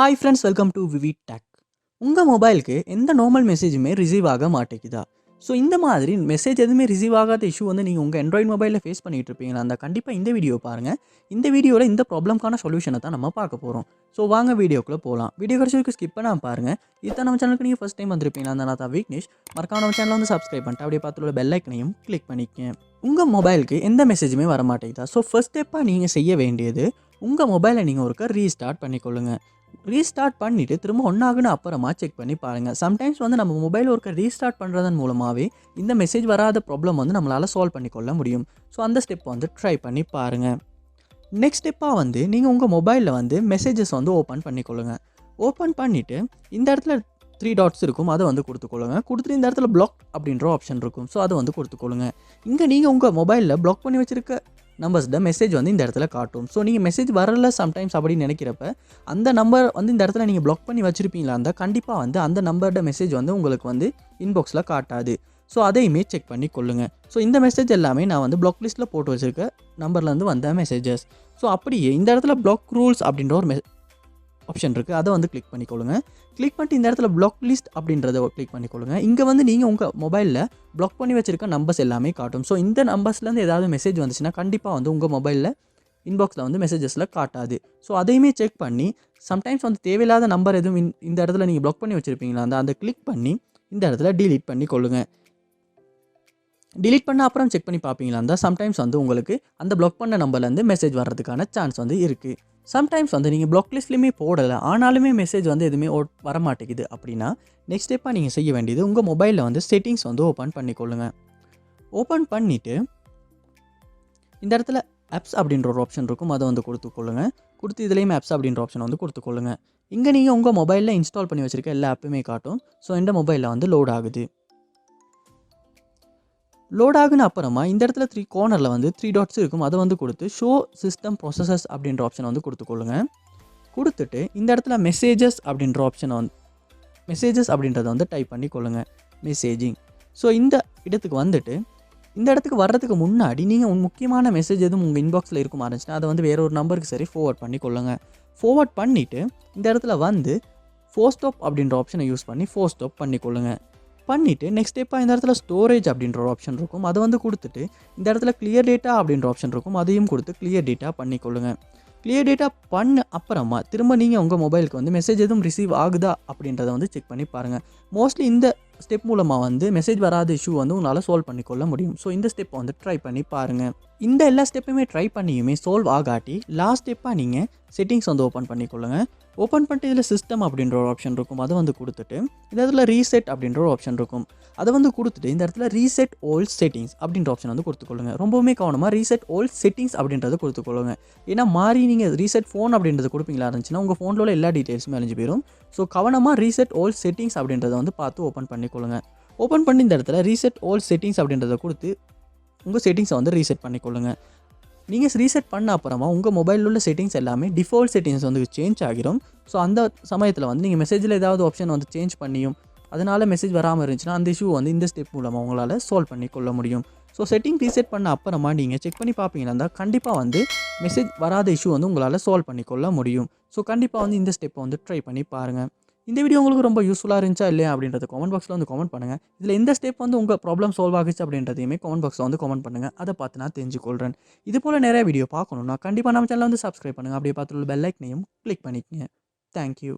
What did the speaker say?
Hi friends, welcome to VividTech. உங்கள் மொபைலுக்கு எந்த நார்மல் மெசேஜுமே ரிசீவ் ஆக மாட்டேங்குதா? ஸோ இந்த மாதிரி மெசேஜ் எதுவுமே ரிசீவ் ஆகாத இஷ்யூ வந்து நீங்கள் உங்கள் ஆண்ட்ராய்ட் மொபைலில் ஃபேஸ் பண்ணிகிட்டு இருப்பீங்களா? அந்த கண்டிப்பாக இந்த வீடியோ பாருங்கள். இந்த வீடியோவில் இந்த ப்ராப்ளம்க்கான சொல்யூஷனை தான் நம்ம பார்க்க போகிறோம். ஸோ வாங்க வீடியோக்குள்ளே போகலாம். வீடியோ கடைசி ஸ்கிப் பண்ணாமல் பாருங்கள். இதுதான் நம்ம சேனலுக்கு நீங்கள் ஃபஸ்ட் டைம் வந்திருப்பீங்களா? அந்த நான் தான் விக்னேஷ். மறக்காம நம்ம சேனலை வந்து சப்ஸ்கிரைப் பண்ணிட்டு அப்படியே பார்த்துள்ள பெல் ஐக்கனையும் கிளிக் பண்ணிக்கங்க. உங்கள் மொபைலுக்கு எந்த மெசேஜுமே வர மாட்டேங்குதா? ஸோ ஃபர்ஸ்ட் ஸ்டெப்பாக நீங்கள் செய்ய வேண்டியது உங்கள் மொபைலை நீங்கள் ஒருக்கா ரீஸ்டார்ட் பண்ணிக்கொள்ளுங்கள். ரீஸ்டார்ட் பண்ணிவிட்டு திரும்ப ஒன்றாகுன்னு அப்புறமா செக் பண்ணி பாருங்கள். சம்டைம்ஸ் வந்து நம்ம மொபைல் ஒர்க்கை ரீஸ்டார்ட் பண்ணுறதன் மூலமாகவே இந்த மெசேஜ் வராத ப்ராப்ளம் வந்து நம்மளால் சால்வ் பண்ணிக்கொள்ள முடியும். ஸோ அந்த ஸ்டெப் வந்து ட்ரை பண்ணி பாருங்கள். நெக்ஸ்ட் ஸ்டெப்பாக வந்து நீங்கள் உங்கள் மொபைலில் வந்து மெசேஜஸ் வந்து ஓப்பன் பண்ணிக்கொள்ளுங்க. ஓப்பன் பண்ணிவிட்டு இந்த இடத்துல 3 டாட்ஸ் இருக்கும், அதை வந்து கொடுத்துக்கொள்ளுங்க. கொடுத்துட்டு இந்த இடத்துல பிளாக் அப்படின்ற ஆப்ஷன் இருக்கும். ஸோ அதை வந்து கொடுத்துக்கொள்ளுங்க. இங்கே நீங்கள் உங்கள் மொபைலில் பிளாக் பண்ணி வச்சுருக்க நம்பர்ஸ்ட மெசேஜ் வந்து இந்த இடத்துல காட்டும். ஸோ நீங்கள் மெசேஜ் வரல சம்டைம்ஸ் அப்படின்னு நினைக்கிறப்ப அந்த நம்பர் வந்து இந்த இடத்துல நீங்கள் பிளாக் பண்ணி வச்சுருப்பீங்களா இருந்தால் கண்டிப்பாக வந்து அந்த நம்பரோட மெசேஜ் வந்து உங்களுக்கு வந்து இன்பாக்ஸில் காட்டாது. ஸோ அதையுமே செக் பண்ணி கொள்ளுங்கள். ஸோ இந்த மெசேஜ் எல்லாமே நான் வந்து பிளாக் லிஸ்ட்டில் போட்டு வச்சுருக்க நம்பர்லேருந்து வந்த மெசேஜஸ். ஸோ அப்படியே இந்த இடத்துல பிளாக் ரூல்ஸ் அப்படின்ற ஒரு ஆப்ஷன் இருக்குது, அதை வந்து கிளிக் பண்ணிக்கொள்ளுங்க. கிளிக் பண்ணிட்டு இந்த இடத்துல பிளாக் லிஸ்ட் அப்படின்றத கிளிக் பண்ணிக்கொள்ளுங்க. இங்கே வந்து நீங்கள் உங்கள் மொபைலில் பிளாக் பண்ணி வச்சுருக்க நம்பர்ஸ் எல்லாமே காட்டும். ஸோ இந்த நம்பர்ஸ்லேருந்து ஏதாவது மெசேஜ் வந்துச்சுன்னா கண்டிப்பாக வந்து உங்கள் மொபைலில் இன்பாக்ஸில் வந்து மெசேஜஸில் காட்டாது. ஸோ அதையுமே செக் பண்ணி சம்டைம்ஸ் வந்து தேவையில்லாத நம்பர் எதுவும் இந்த இடத்துல நீங்கள் பிளாக் பண்ணி வச்சுருப்பீங்களா அந்த கிளிக் பண்ணி இந்த இடத்துல டிலீட் பண்ணி கொள்ளுங்கள். டிலீட் பண்ண அப்புறம் செக் பண்ணி பார்ப்பீங்களா இருந்தால் சம்டைம்ஸ் வந்து உங்களுக்கு அந்த பிளாக் பண்ண நம்பர்லேருந்து மெசேஜ் வர்றதுக்கான சான்ஸ் வந்து இருக்குது. சம்டைம்ஸ் வந்து நீங்கள் பிளாக் லிஸ்ட்லேயுமே போடலை, ஆனாலுமே மெசேஜ் வந்து எதுவுமே வரமாட்டேங்குது அப்படின்னா நெக்ஸ்ட் ஸ்டெப்பாக நீங்கள் செய்ய வேண்டியது உங்கள் மொபைலில் வந்து செட்டிங்ஸ் வந்து ஓப்பன் பண்ணிக்கொள்ளுங்க. ஓப்பன் பண்ணிவிட்டு இந்த இடத்துல ஆப்ஸ் அப்படின்ற ஒரு ஆப்ஷன் இருக்கும், அதை வந்து கொடுத்துக்கொள்ளுங்க. கொடுத்து இதுலேயும் ஆப்ஸ் அப்படின்ற ஆப்ஷன் வந்து கொடுத்துக்கொள்ளுங்க. இங்கே நீங்கள் உங்கள் மொபைலில் இன்ஸ்டால் பண்ணி வச்சுருக்க எல்லா ஆப்புமே காட்டும். ஸோ இந்த மொபைலில் வந்து லோட் ஆகுது. லோட் ஆகுன அப்புறமா இந்த இடத்துல 3 கார்னரில் வந்து 3 டாட்ஸ் இருக்கும், அதை வந்து கொடுத்து ஷோ சிஸ்டம் ப்ராசஸஸ் அப்படின்ற ஆப்ஷனை வந்து கொடுத்துக்கொள்ளுங்க. கொடுத்துட்டு இந்த இடத்துல மெசேஜஸ் அப்படின்ற ஆப்ஷனை வந்து மெசேஜஸ் அப்படின்றத வந்து டைப் பண்ணி கொள்ளுங்க. மெசேஜிங். ஸோ இந்த இடத்துக்கு வந்துட்டு இந்த இடத்துக்கு வர்றதுக்கு முன்னாடி நீங்கள் முக்கியமான மெசேஜ் எதுவும் உங்கள் இன்பாக்ஸில் இருக்கும் ஆரம்பிச்சுன்னா அதை வந்து வேற ஒரு நம்பருக்கு சரி ஃபார்வர்ட் பண்ணி கொள்ளுங்க. ஃபார்வர்ட் பண்ணிவிட்டு இந்த இடத்துல வந்து ஃபோர்ஸ்டாப் அப்படின்ற ஆப்ஷனை யூஸ் பண்ணி ஃபோர்ஸ்டாப் பண்ணிக்கொள்ளுங்க. பண்ணிவிட்டு நெக்ஸ்ட் ஸ்டெப்பாக இந்த இடத்துல ஸ்டோரேஜ் அப்படின்ற ஒரு ஆப்ஷன் இருக்கும், அதை வந்து கொடுத்துட்டு இந்த இடத்துல கிளியர் டேட்டா அப்படின்ற ஆப்ஷன் இருக்கும், அதையும் கொடுத்து கிளியர் டேட்டா பண்ணிக்கொள்ளுங்க. கிளியர் டேட்டா பண்ண அப்புறமா திரும்ப நீங்கள் உங்கள் மொபைலுக்கு வந்து மெசேஜ் எதுவும் ரிசீவ் ஆகுதா அப்படின்றத வந்து செக் பண்ணி பாருங்கள். மோஸ்ட்லி இந்த ஸ்டெப் மூலமாக வந்து மெசேஜ் வராத இஷ்யூ வந்து உங்களால் சால்வ் பண்ணிக்கொள்ள முடியும். ஸோ இந்த ஸ்டெப்பை வந்து ட்ரை பண்ணி பாருங்கள். இந்த எல்லா ஸ்டெப்புமே ட்ரை பண்ணியுமே சால்வ் ஆகாட்டி லாஸ்ட் ஸ்டெப்பாக நீங்கள் செட்டிங்ஸ் வந்து ஓப்பன் பண்ணிக்கொள்ளுங்க. ஓப்பன் பண்ணிட்டு இதில் சிஸ்டம் அப்படின்ற ஒரு ஆப்ஷன் இருக்கும், அதை வந்து கொடுத்துட்டு இந்த இடத்துல ரீசெட் அப்படின்ற ஒரு ஆப்ஷன் இருக்கும், அதை வந்து கொடுத்துட்டு இந்த இடத்துல ரீசெட் ஓல்ட் செட்டிங்ஸ் அப்படின்ற ஆப்ஷன் வந்து கொடுத்துக்கொள்ளுங்க. ரொம்பவுமே கவனமாக ரீசெட் ஓல்ட் செட்டிங்ஸ் அப்படின்றத கொடுத்துக்கொள்ளுங்க. ஏன்னா மாறி நீங்கள் ரீசெட் ஃபோன் அப்படின்றது கொடுப்பீங்களா இருந்துச்சுன்னா உங்கள் ஃபோனில் உள்ள எல்லா டீட்டெயில்ஸுமே அழிஞ்சு போயிடும். ஸோ கவனமாக ரீசெட் ஓல்ட் செட்டிங்ஸ் அப்படின்றத வந்து பார்த்து ஓப்பன் பண்ணிக்கொள்ளுங்க. ஓப்பன் பண்ணி இந்த இடத்துல ரீசெட் ஓல்ட் செட்டிங்ஸ் அப்படின்றத கொடுத்து உங்கள் செட்டிங்ஸை வந்து ரீசெட் பண்ணிக்கொள்ளுங்க. நீங்கள் ரீசெட் பண்ண அப்புறமா உங்கள் மொபைலில் உள்ள செட்டிங்ஸ் எல்லாமே டிஃபால்ட் செட்டிங்ஸ் வந்து சேஞ்ச் ஆகிரும். ஸோ அந்த சமயத்தில் வந்து நீங்கள் மெசேஜில் ஏதாவது ஆப்ஷன் வந்து சேஞ்ச் பண்ணியும் அதனால் மெசேஜ் வராமல் இருந்துச்சுன்னா அந்த இஷ்யூ வந்து இந்த ஸ்டெப் மூலமாக உங்களால் சால்வ் பண்ணி கொள்ள முடியும். ஸோ செட்டிங் ரீசெட் பண்ண அப்புறமா நீங்கள் செக் பண்ணி பார்ப்பீங்களா இருந்தால் கண்டிப்பாக வந்து மெசேஜ் வராத இஷ்யூ வந்து உங்களால் சால்வ் பண்ணி கொள்ள முடியும். ஸோ கண்டிப்பாக வந்து இந்த ஸ்டெப்பை வந்து ட்ரை பண்ணி பாருங்கள். இந்த வீடியோ உங்களுக்கு ரொம்ப யூஸ்ஃபுல்லாக இருந்துச்சா இல்லையா அப்படின்றத கமெண்ட் பாக்ஸில் வந்து கமெண்ட் பண்ணுங்கள். இதில் எந்த ஸ்டெப் வந்து உங்கள் ப்ராப்ளம் சால்வ் ஆகிச்சு அப்படின்றதையுமே கமெண்ட் பாக்ஸில் வந்து கமெண்ட் பண்ணுங்கள். அதை பார்த்து நான் தெரிஞ்சுக்கொள்கிறேன். இது போல் நிறைய வீடியோ பார்க்கணுன்னா கண்டிப்பாக நம்ம சேனலை வந்து சப்ஸ்கிரைப் பண்ணுங்கள். அப்படியே பார்த்துள்ள பெல் ஐக்கனையும் கிளிக் பண்ணிக்கங்க. தேங்க்யூ.